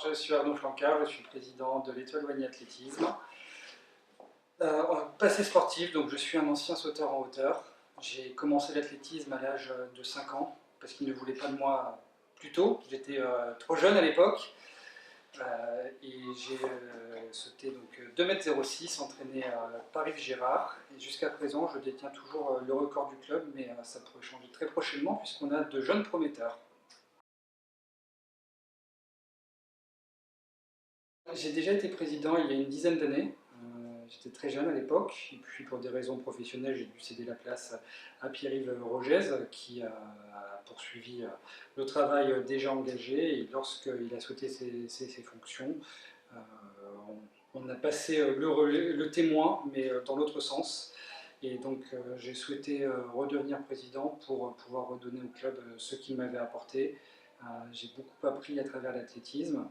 Je suis Arnaud Flancard, je suis président de l'Étoile Wagny Athlétisme. Passé sportif, donc je suis un ancien sauteur en hauteur. J'ai commencé l'athlétisme à l'âge de 5 ans parce qu'ils ne voulaient pas de moi plus tôt. J'étais trop jeune à l'époque et j'ai sauté donc 2,06 m entraîné par Yves Gérard. Et jusqu'à présent, je détiens toujours le record du club, mais ça pourrait changer très prochainement puisqu'on a de jeunes prometteurs. J'ai déjà été président il y a une dizaine d'années. J'étais très jeune à l'époque, et puis pour des raisons professionnelles, j'ai dû céder la place à Pierre-Yves Rogez, qui a poursuivi le travail déjà engagé, et lorsqu'il a souhaité ses fonctions, euh, on a passé le témoin, mais dans l'autre sens. Et donc j'ai souhaité redevenir président pour pouvoir redonner au club ce qu'il m'avait apporté. J'ai beaucoup appris à travers l'athlétisme.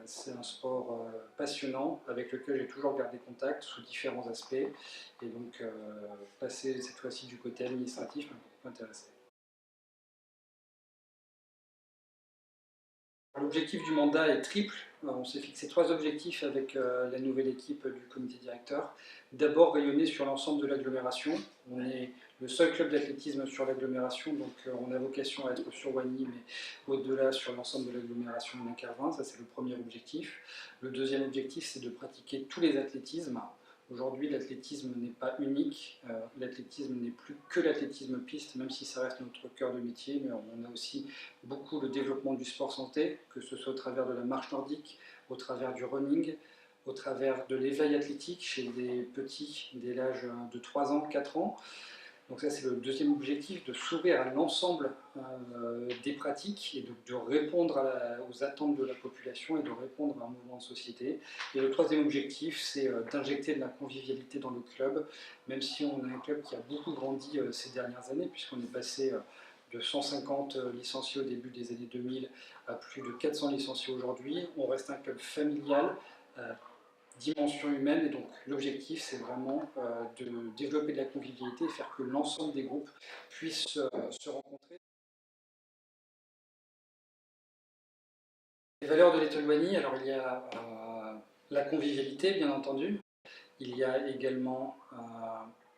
C'est un sport passionnant avec lequel j'ai toujours gardé contact sous différents aspects. Et donc passer cette fois-ci du côté administratif m'a beaucoup intéressé. L'objectif du mandat est triple. On s'est fixé 3 objectifs avec la nouvelle équipe du comité directeur. D'abord, rayonner sur l'ensemble de l'agglomération. On est le seul club d'athlétisme sur l'agglomération, donc on a vocation à être sur Wagny, mais au-delà sur l'ensemble de l'agglomération de Dunkerque. Ça, c'est le premier objectif. Le deuxième objectif, c'est de pratiquer tous les athlétismes. Aujourd'hui, l'athlétisme n'est pas unique, l'athlétisme n'est plus que l'athlétisme piste, même si ça reste notre cœur de métier, mais on a aussi beaucoup le développement du sport santé, que ce soit au travers de la marche nordique, au travers du running, au travers de l'éveil athlétique chez des petits dès l'âge de 3 ans, 4 ans. Donc ça, c'est le deuxième objectif, de s'ouvrir à l'ensemble des pratiques et de répondre aux attentes de la population et de répondre à un mouvement de société. Et le troisième objectif, c'est d'injecter de la convivialité dans le club, même si on a un club qui a beaucoup grandi ces dernières années, puisqu'on est passé de 150 licenciés au début des années 2000 à plus de 400 licenciés aujourd'hui. On reste un club familial, dimension humaine, et donc l'objectif c'est vraiment de développer de la convivialité et faire que l'ensemble des groupes puissent se rencontrer. Les valeurs de l'Étoile Wagny, alors il y a la convivialité bien entendu, il y a également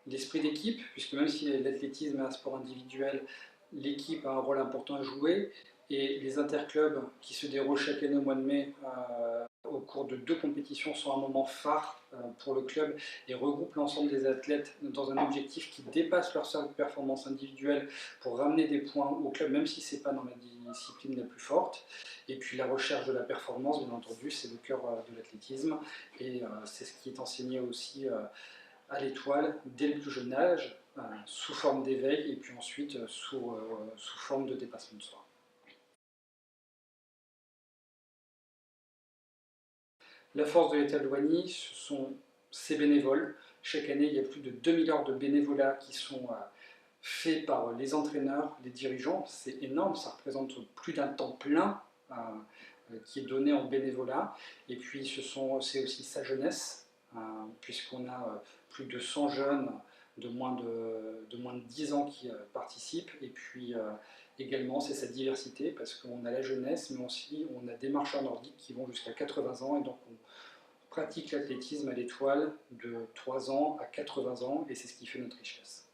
l'esprit d'équipe, puisque même si l'athlétisme est un sport individuel, l'équipe a un rôle important à jouer, et les interclubs qui se déroulent chaque année au mois de mai au cours de 2 compétitions sont un moment phare pour le club et regroupent l'ensemble des athlètes dans un objectif qui dépasse leur seule performance individuelle pour ramener des points au club, même si ce n'est pas dans la discipline la plus forte. Et puis la recherche de la performance, bien entendu, c'est le cœur de l'athlétisme, et c'est ce qui est enseigné aussi à l'étoile dès le plus jeune âge, sous forme d'éveil et puis ensuite sous forme de dépassement de soi. La force de l'Étoile Wagny, ce sont ses bénévoles. Chaque année, il y a plus de 2 000 heures de bénévolat qui sont faits par les entraîneurs, les dirigeants. C'est énorme, ça représente plus d'un temps plein qui est donné en bénévolat. Et puis, c'est aussi sa jeunesse, puisqu'on a plus de 100 jeunes de moins de 10 ans qui participent. Et puis, également, c'est sa diversité, parce qu'on a la jeunesse, mais aussi on a des marcheurs nordiques qui vont jusqu'à 80 ans, et donc on pratique l'athlétisme à l'étoile de 3 ans à 80 ans, et c'est ce qui fait notre richesse.